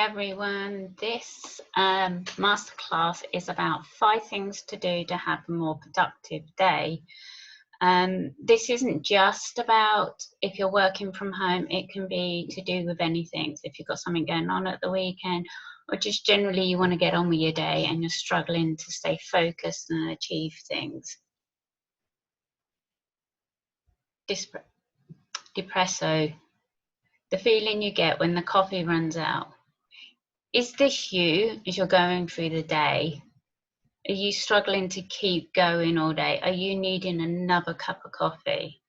everyone. This masterclass is about 5 things to do to have a more productive day. This isn't just about if you're working from home, it can be to do with anything. So if you've got something going on at the weekend, or just generally you want to get on with your day and you're struggling to stay focused and achieve things. Depresso, the feeling you get when the coffee runs out. Is this you as you're going through the day? Are you struggling to keep going all day? Are you needing another cup of coffee?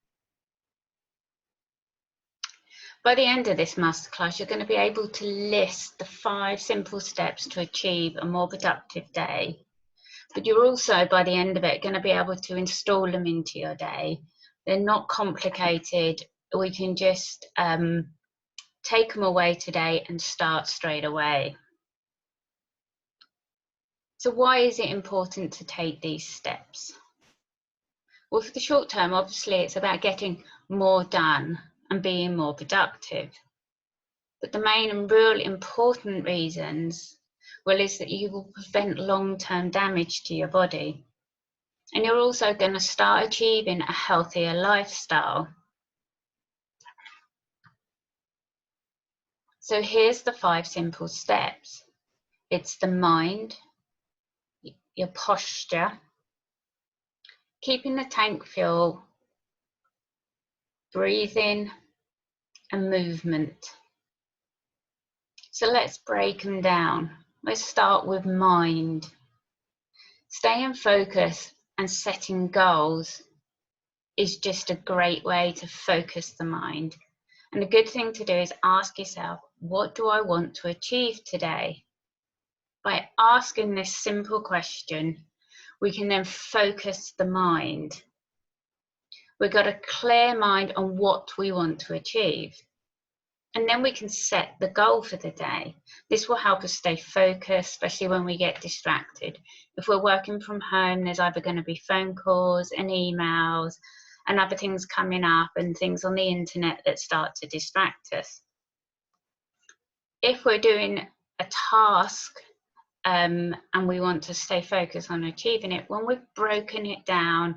By the end of this masterclass, you're going to be able to list the 5 simple steps to achieve a more productive day. But you're also, by the end of it, going to be able to install them into your day. They're not complicated. We can just take them away today and start straight away. So why is it important to take these steps? Well, for the short term, obviously, it's about getting more done and being more productive. But the main and real important reasons, well, is that you will prevent long-term damage to your body. And you're also going to start achieving a healthier lifestyle. So here's the 5 simple steps. It's the mind, your posture, keeping the tank full, breathing, and movement. So let's break them down. Let's start with mind. Staying focused and setting goals is just a great way to focus the mind. And a good thing to do is ask yourself, what do I want to achieve today? By asking this simple question, we can then focus the mind. We've got a clear mind on what we want to achieve. And then we can set the goal for the day. This will help us stay focused, especially when we get distracted. If we're working from home, there's either going to be phone calls and emails and other things coming up and things on the internet that start to distract us. If we're doing a task and we want to stay focused on achieving it, when we've broken it down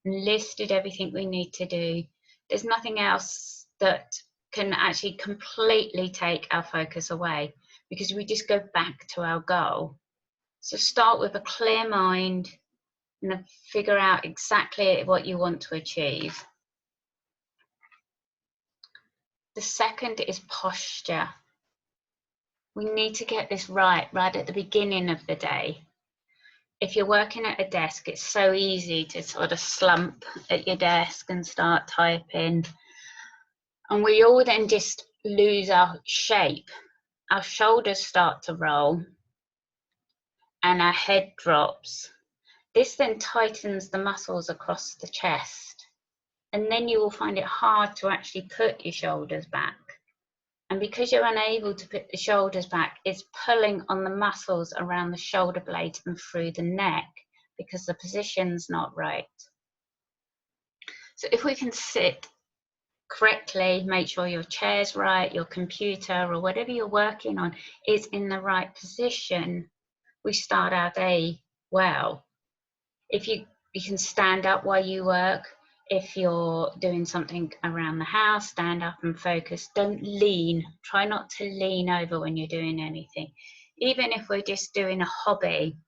and listed everything we need to do, there's nothing else that can actually completely take our focus away, because we just go back to our goal. So start with a clear mind and figure out exactly what you want to achieve. The second is posture. We need to get this right at the beginning of the day. If you're working at a desk, it's so easy to sort of slump at your desk and start typing. And we all then just lose our shape. Our shoulders start to roll and our head drops. This then tightens the muscles across the chest. And then you will find it hard to actually put your shoulders back. And because you're unable to put the shoulders back, it's pulling on the muscles around the shoulder blades and through the neck because the position's not right. So if we can sit correctly, make sure your chair's right, your computer or whatever you're working on is in the right position, we start our day well. If you can stand up while you work. If you're doing something around the house, stand up and focus. Don't lean. Try not to lean over when you're doing anything. Even if we're just doing a hobby,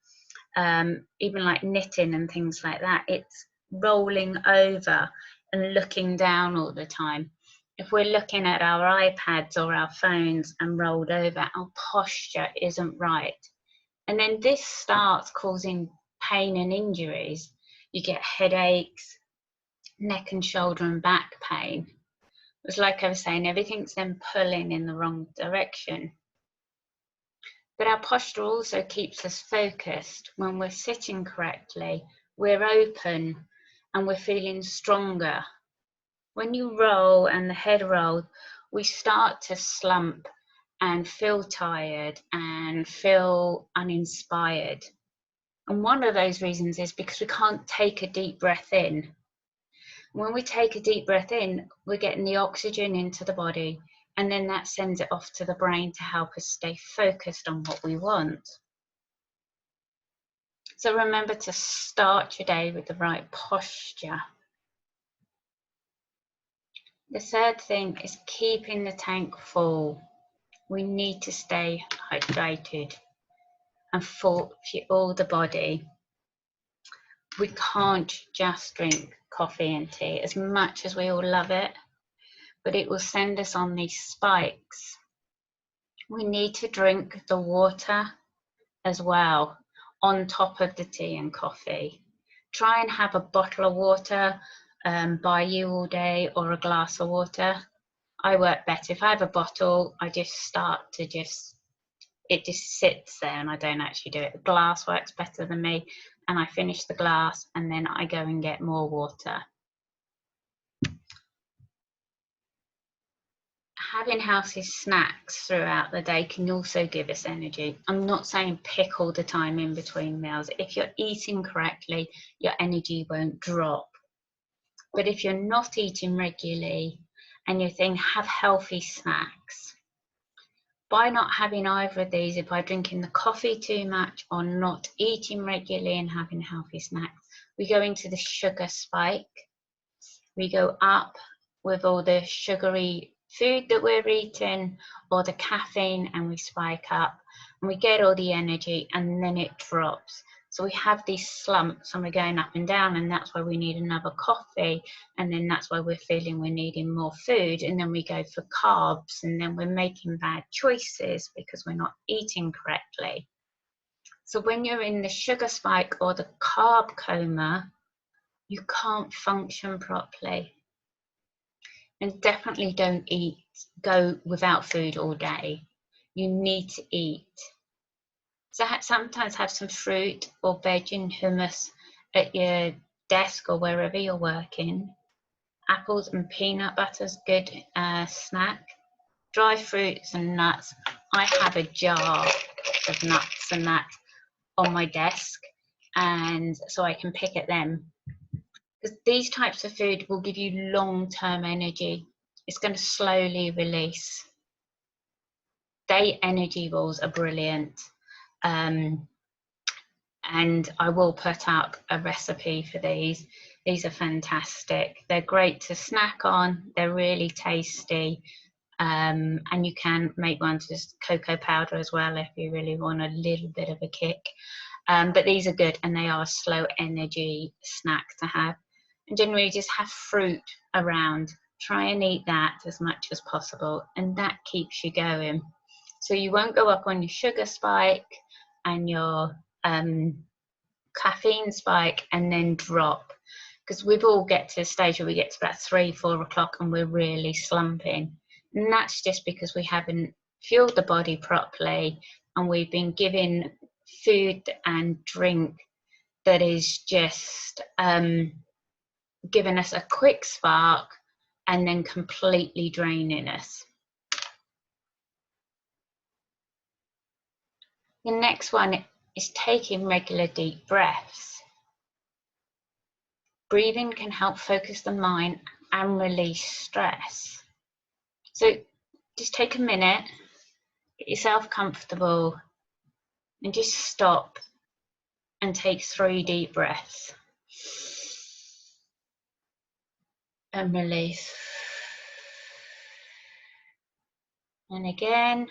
even like knitting and things like that, it's rolling over and looking down all the time. If we're looking at our iPads or our phones and rolled over, our posture isn't right. And then this starts causing pain and injuries. You get headaches, neck and shoulder and back pain. It's like I was saying, everything's then pulling in the wrong direction. But our posture also keeps us focused. When we're sitting correctly, we're open and we're feeling stronger. When you roll and the head rolls, we start to slump and feel tired and feel uninspired. And one of those reasons is because we can't take a deep breath in. When we take a deep breath in, we're getting the oxygen into the body And then that sends it off to the brain to help us stay focused on what we want. So remember to start your day with the right posture. The third thing is keeping the tank full. We need to stay hydrated and fuel the body. We can't just drink coffee and tea, as much as we all love it, but it will send us on these spikes. We need to drink the water as well on top of the tea and coffee. Try and have a bottle of water by you all day, or a glass of water. I work better if I have a bottle. I just start to it just sits there and I don't actually do it. The glass works better than me, and I finish the glass and then I go and get more water. Having healthy snacks throughout the day can also give us energy. I'm not saying pick all the time in between meals. If you're eating correctly, your energy won't drop. But if you're not eating regularly and you're thinking, have healthy snacks, by not having either of these, by drinking the coffee too much or not eating regularly and having healthy snacks, we go into the sugar spike. We go up with all the sugary food that we're eating or the caffeine, and we spike up and we get all the energy, and then it drops. So we have these slumps and we're going up and down, and that's why we need another coffee, and then that's why we're feeling we're needing more food, and then we go for carbs, and then we're making bad choices because we're not eating correctly. So when you're in the sugar spike or the carb coma, you can't function properly. And definitely don't go without food all day. You need to eat. So sometimes have some fruit or veg and hummus at your desk or wherever you're working. Apples and peanut butter's good snack. Dry fruits and nuts. I have a jar of nuts and that on my desk, and so I can pick at them. Because these types of food will give you long-term energy. It's going to slowly release. Day energy balls are brilliant. And I will put up a recipe for these. These are fantastic. They're great to snack on. They're really tasty. And you can make one with cocoa powder as well if you really want a little bit of a kick. But these are good, and they are a slow energy snack to have. And generally just have fruit around. Try and eat that as much as possible, and that keeps you going. So you won't go up on your sugar spike and your caffeine spike and then drop. Because we've all get to a stage where we get to about 3-4 o'clock and we're really slumping. And that's just because we haven't fueled the body properly, and we've been given food and drink that is just giving us a quick spark and then completely draining us. The next one is taking regular deep breaths. Breathing can help focus the mind and release stress. So just take a minute, get yourself comfortable, and just stop and take 3 deep breaths. And release. And again.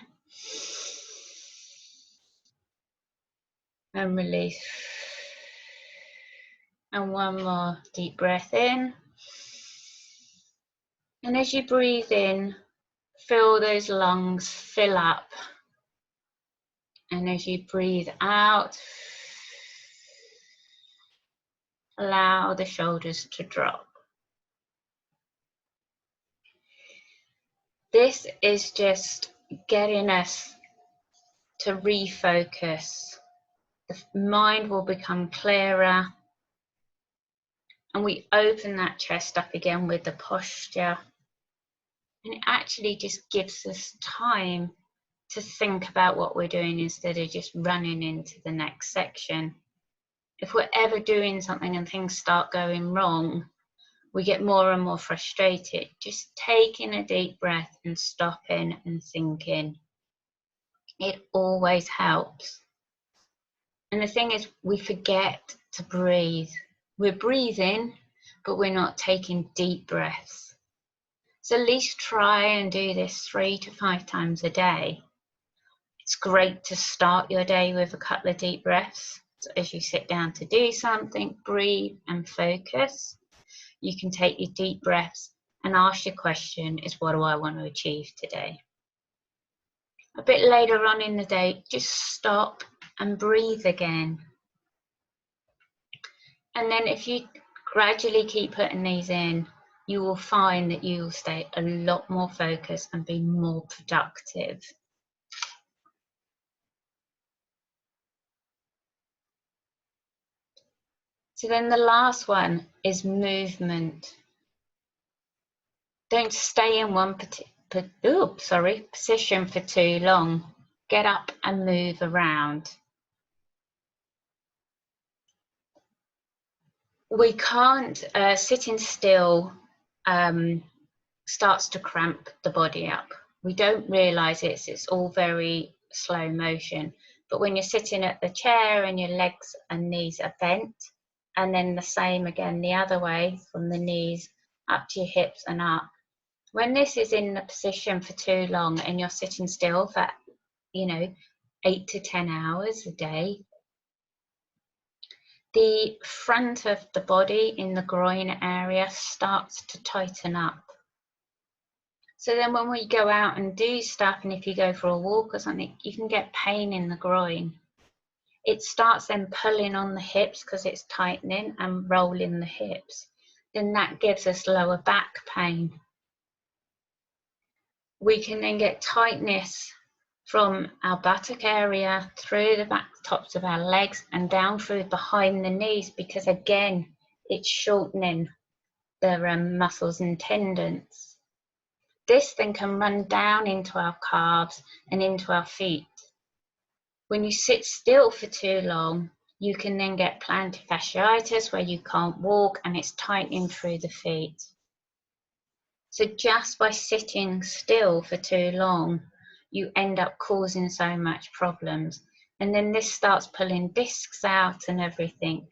And release. And one more deep breath in. And as you breathe in, feel those lungs fill up. And as you breathe out, allow the shoulders to drop. This is just getting us to refocus. The mind will become clearer, and we open that chest up again with the posture, and it actually just gives us time to think about what we're doing instead of just running into the next section. If we're ever doing something and things start going wrong, we get more and more frustrated. Just taking a deep breath and stopping and thinking, it always helps. And the thing is, we forget to breathe. We're breathing, but we're not taking deep breaths. So at least try and do this 3 to 5 times a day. It's great to start your day with a couple of deep breaths. So as you sit down to do something, breathe and focus. You can take your deep breaths and ask your question is, what do I want to achieve today? A bit later on in the day, just stop and breathe again. And then if you gradually keep putting these in, you will find that you will stay a lot more focused and be more productive. So then the last one is movement. Don't stay in one position for too long. Get up and move around. We can't, sitting still starts to cramp the body up. We don't realise it's all very slow motion. But when you're sitting at the chair and your legs and knees are bent, and then the same again the other way from the knees up to your hips and up. When this is in the position for too long and you're sitting still for, 8 to 10 hours a day, the front of the body in the groin area starts to tighten up. So then when we go out and do stuff, and if you go for a walk or something, you can get pain in the groin. It starts then pulling on the hips because it's tightening and rolling the hips. Then that gives us lower back pain. We can then get tightness from our buttock area through the back tops of our legs and down through behind the knees, because again, it's shortening the muscles and tendons. This then can run down into our calves and into our feet. When you sit still for too long, you can then get plantar fasciitis where you can't walk and it's tightening through the feet. So just by sitting still for too long, you end up causing so much problems. And then this starts pulling discs out and everything.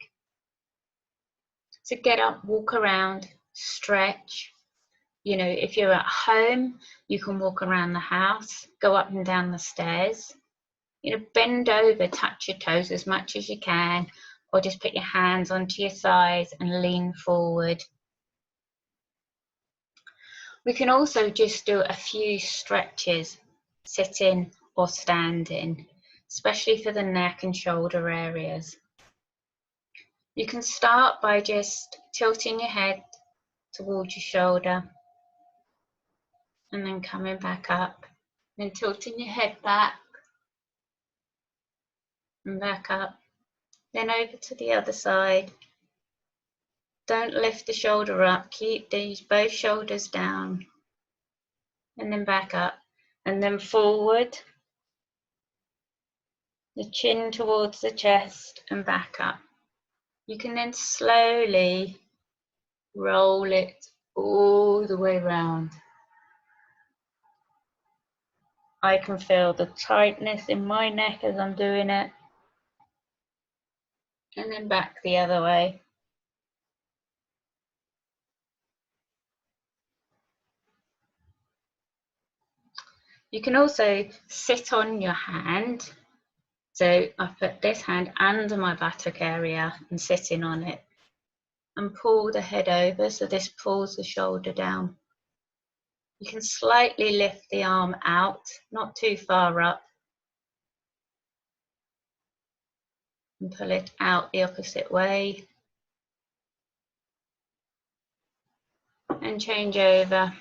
So get up, walk around, stretch. If you're at home, you can walk around the house, go up and down the stairs. Bend over, touch your toes as much as you can, or just put your hands onto your thighs and lean forward. We can also just do a few stretches, sitting or standing, especially for the neck and shoulder areas. You can start by just tilting your head towards your shoulder and then coming back up, then tilting your head back and back up, then over to the other side. Don't lift the shoulder up, keep these both shoulders down, and then back up, and then forward, the chin towards the chest and back up. You can then slowly roll it all the way around. I can feel the tightness in my neck as I'm doing it. And then back the other way. You can also sit on your hand. So I put this hand under my buttock area and sitting on it. And pull the head over, so this pulls the shoulder down. You can slightly lift the arm out, not too far up, and pull it out the opposite way. And change over.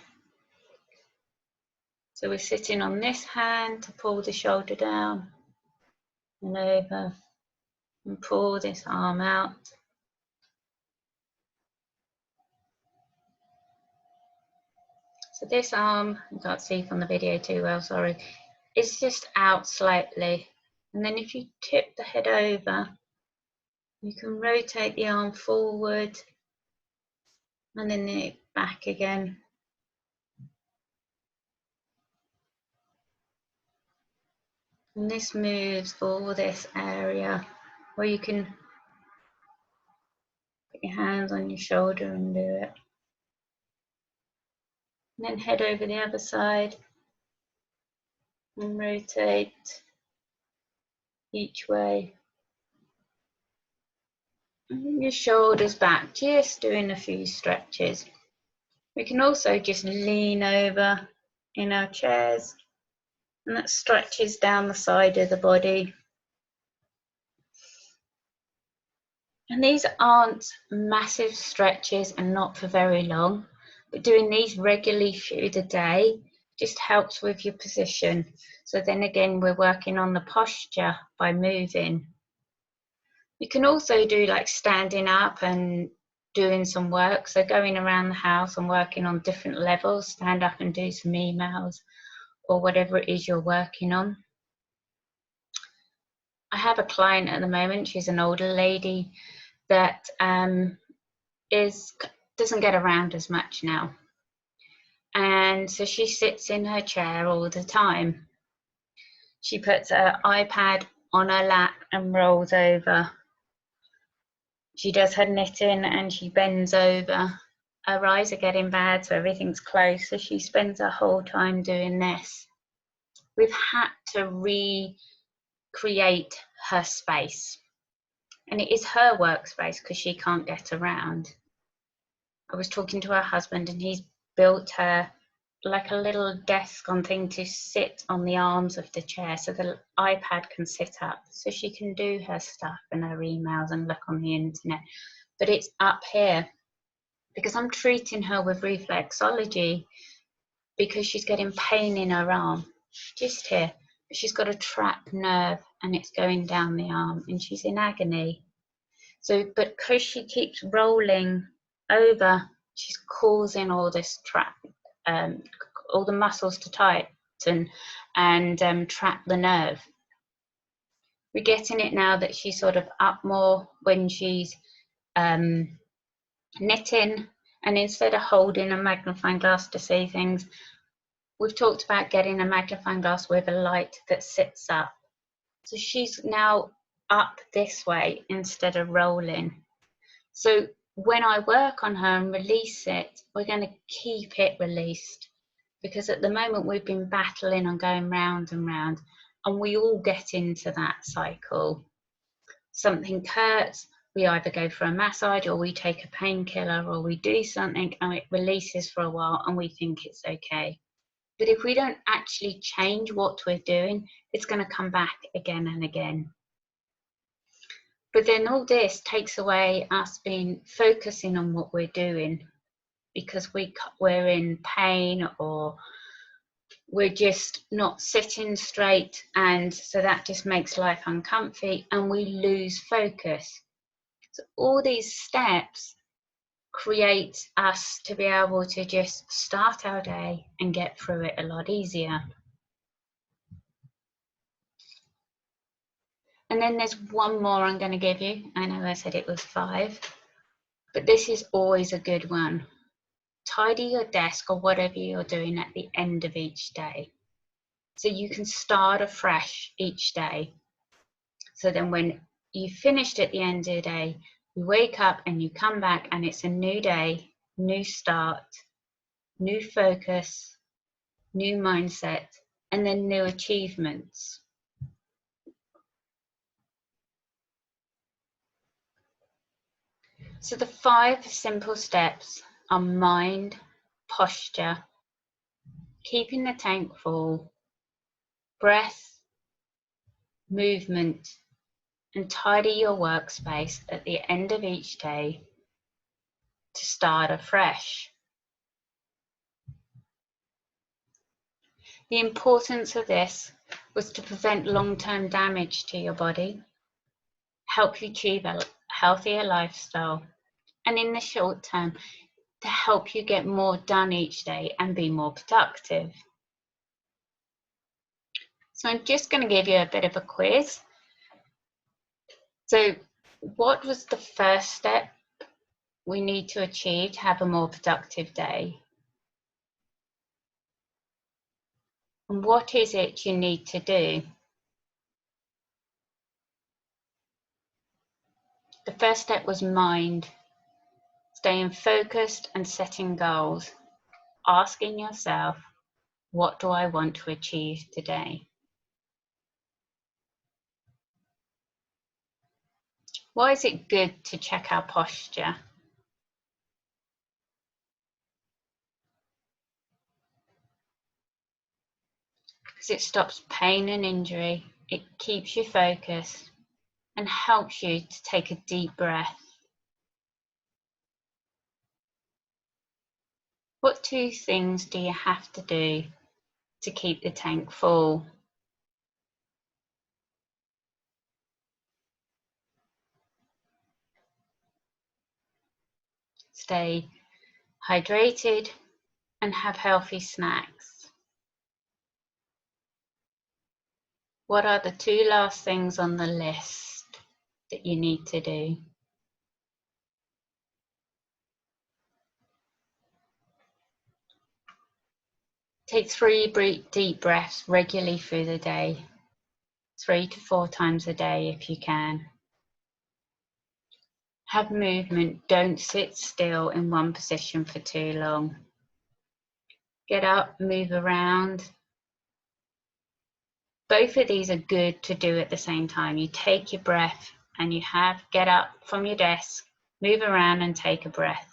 So we're sitting on this hand to pull the shoulder down and over, and pull this arm out. So this arm, you can't see from the video too well, sorry, it's just out slightly. And then if you tip the head over, you can rotate the arm forward and then the back again. And this moves all this area where you can put your hands on your shoulder and do it. And then head over the other side and rotate each way. And your shoulders back, just doing a few stretches. We can also just lean over in our chairs, and that stretches down the side of the body. And these aren't massive stretches and not for very long, but doing these regularly through the day just helps with your position. So then again, we're working on the posture by moving. You can also do like standing up and doing some work. So going around the house and working on different levels, stand up and do some emails or whatever it is you're working on. I have a client at the moment, she's an older lady that doesn't get around as much now. And so she sits in her chair all the time. She puts her iPad on her lap and rolls over. She does her knitting and she bends over. Her eyes are getting bad, so everything's close. So she spends her whole time doing this. We've had to recreate her space. And it is her workspace because she can't get around. I was talking to her husband and he's built her like a little desk on thing to sit on the arms of the chair so the iPad can sit up so she can do her stuff and her emails and look on the internet. But it's up here because I'm treating her with reflexology because she's getting pain in her arm, just here. But she's got a trapped nerve and it's going down the arm and she's in agony. So, but because she keeps rolling over, she's causing all this all the muscles to tighten and trap the nerve. We're getting it now that she's sort of up more when she's knitting, and instead of holding a magnifying glass to see things, we've talked about getting a magnifying glass with a light that sits up. So she's now up this way instead of rolling. So when I work on her and release it, we're going to keep it released because at the moment we've been battling and going round and round, and we all get into that cycle. Something hurts, we either go for a massage or we take a painkiller or we do something and it releases for a while and we think it's okay. But if we don't actually change what we're doing, it's going to come back again and again. But then all this takes away us focusing on what we're doing because we're in pain or we're just not sitting straight, and so that just makes life uncomfy and we lose focus. So all these steps create us to be able to just start our day and get through it a lot easier. And then there's one more I'm going to give you. I know I said it was 5, but this is always a good one. Tidy your desk or whatever you're doing at the end of each day, so you can start afresh each day. So then when you finished at the end of the day, you wake up and you come back and it's a new day, new start, new focus, new mindset, and then new achievements. So the 5 simple steps are mind, posture, keeping the tank full, breath, movement, and tidy your workspace at the end of each day to start afresh. The importance of this was to prevent long-term damage to your body, help you achieve a healthier lifestyle, and in the short term, to help you get more done each day and be more productive. So I'm just going to give you a bit of a quiz. So what was the first step we need to achieve to have a more productive day? And what is it you need to do? The first step was mind, staying focused and setting goals, asking yourself, what do I want to achieve today? Why is it good to check our posture? Because it stops pain and injury, it keeps you focused and helps you to take a deep breath. What 2 things do you have to do to keep the tank full? Stay hydrated and have healthy snacks. What are the 2 last things on the list that you need to do? Take 3 deep breaths regularly through the day, 3 to 4 times a day if you can. Have movement, don't sit still in one position for too long. Get up, move around. Both of these are good to do at the same time. You take your breath and you get up from your desk, move around and take a breath.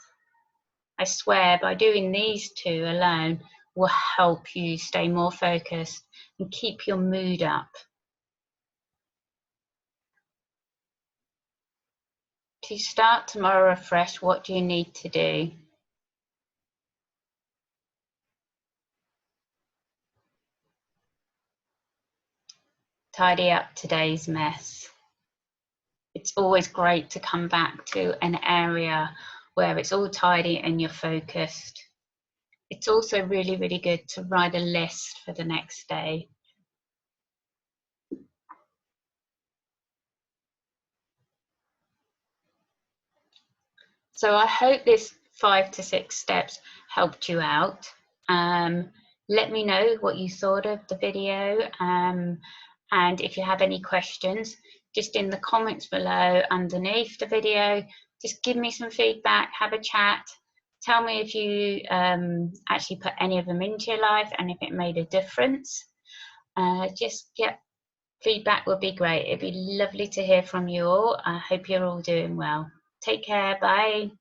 I swear by doing these 2 alone will help you stay more focused and keep your mood up. To start tomorrow afresh, what do you need to do? Tidy up today's mess. It's always great to come back to an area where it's all tidy and you're focused. It's also really, really good to write a list for the next day. So I hope this 5 to 6 steps helped you out. Let me know what you thought of the video, and if you have any questions, just in the comments below underneath the video, just give me some feedback, have a chat. Tell me if you actually put any of them into your life and if it made a difference. Feedback would be great. It'd be lovely to hear from you all. I hope you're all doing well. Take care. Bye.